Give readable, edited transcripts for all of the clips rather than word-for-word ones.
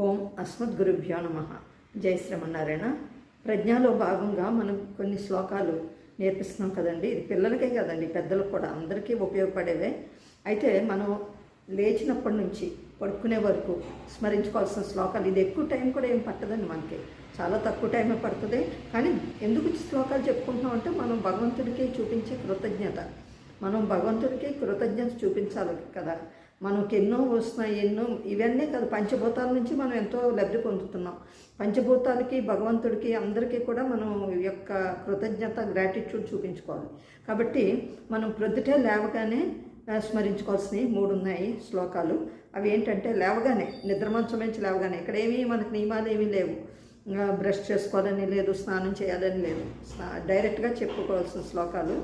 ఓం అస్మద్గురుభ్యో నమః. జై శ్రీమన్నారాయణ. ప్రజ్ఞలో భాగంగా మనం కొన్ని శ్లోకాలు నేర్పిస్తున్నాం కదండి. ఇది పిల్లలకే కదండి, పెద్దలకు కూడా అందరికీ ఉపయోగపడేవే. అయితే మనం లేచినప్పటి నుంచి పడుకునే వరకు స్మరించుకోవాల్సిన శ్లోకాలు. ఇది ఎక్కువ టైం కూడా ఏం పట్టదండి, మనకి చాలా తక్కువ టైమే పడుతుంది. కానీ ఎందుకు శ్లోకాలు చెప్పుకుంటున్నాం అంటే మనం భగవంతుడికి చూపించే కృతజ్ఞత. మనం భగవంతుడికి కృతజ్ఞత చూపించాలి కదా. మనకి ఎన్నో వస్తున్నాయి, ఇవన్నీ కదా, పంచభూతాల నుంచి మనం ఎంతో లబ్ధి పొందుతున్నాం. పంచభూతాలకి, భగవంతుడికి, అందరికీ కూడా మనం యొక్క కృతజ్ఞత, గ్రాటిట్యూడ్ చూపించుకోవాలి. కాబట్టి మనం ప్రొద్దుటే లేవగానే స్మరించుకోవాల్సినవి 3 ఉన్నాయి శ్లోకాలు. అవి ఏంటంటే, లేవగానే, నిద్రమంచం నుంచి లేవగానే, ఇక్కడేమీ మనకు నియమాలు ఏమీ లేవు. బ్రష్ చేసుకోవాలని లేదు, స్నానం చేయాలని లేదు, డైరెక్ట్గా చెప్పుకోవాల్సిన శ్లోకాలు.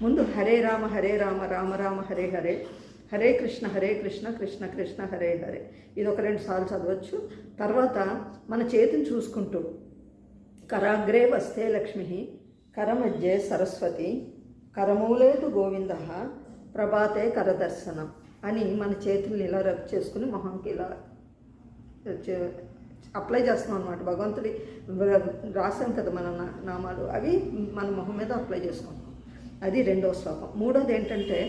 ముందు హరే రామ రామ రామ హరే హరే, హరే కృష్ణ కృష్ణ కృష్ణ హరే హరే. ఇది ఒక 2 సార్లు చదవచ్చు. తర్వాత మన చేతిని చూసుకుంటూ కరాగ్రే వస్తే లక్ష్మి, కరమధ్యే సరస్వతి, కరమూలేతు గోవింద, ప్రభాతే కరదర్శనం అని మన చేతుల్ని ఇలా రబ్ చేసుకుని మొహంకి ఇలా అప్లై చేస్తున్నాం అనమాట. భగవంతుడి రాసాం కదా మన నామాలు, అవి మన మొహం మీద అప్లై చేసుకుంటాం. అది 2వ శ్లోకం. 3వది ఏంటంటే,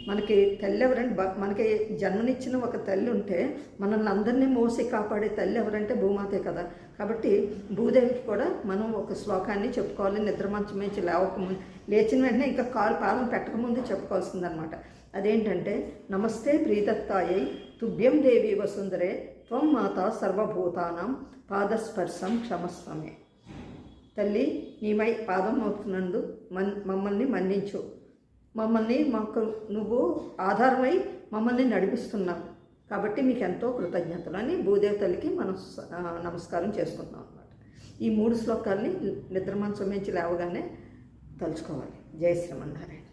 మనకి తల్లి ఎవరంటే, మనకి జన్మనిచ్చిన ఒక తల్లి ఉంటే మనల్ని అందరినీ మోసి కాపాడే తల్లి ఎవరంటే భూమాతే కదా. కాబట్టి భూదేవికి కూడా మనం ఒక శ్లోకాన్ని చెప్పుకోవాలి. నిద్రమంచం నుంచి లేవకముందు, లేచిన వెంటనే ఇంకా పాదం పెట్టకముందు చెప్పుకోవాల్సిందనమాట. అదేంటంటే, నమస్తే ప్రీదత్తాయై తుభ్యం దేవి వసుందరే, త్వం మాత సర్వభూతానాం పాదస్పర్శం క్షమస్వమే. తల్లి, నీమై పాదం మోపుతున్నందు మమ్మల్ని మన్నించు. మాకు నువ్వు ఆధారమై మమ్మల్ని నడిపిస్తున్నావు, కాబట్టి మీకు ఎంతో కృతజ్ఞతలు అని భూదేవి తల్లికి మనం నమస్కారం చేసుకుంటున్నాం అన్నమాట. ఈ 3 శ్లోకాల్ని నిద్రమంచం నుంచి లేవగానే తలుచుకోవాలి. జై శ్రీమన్నారాయణ.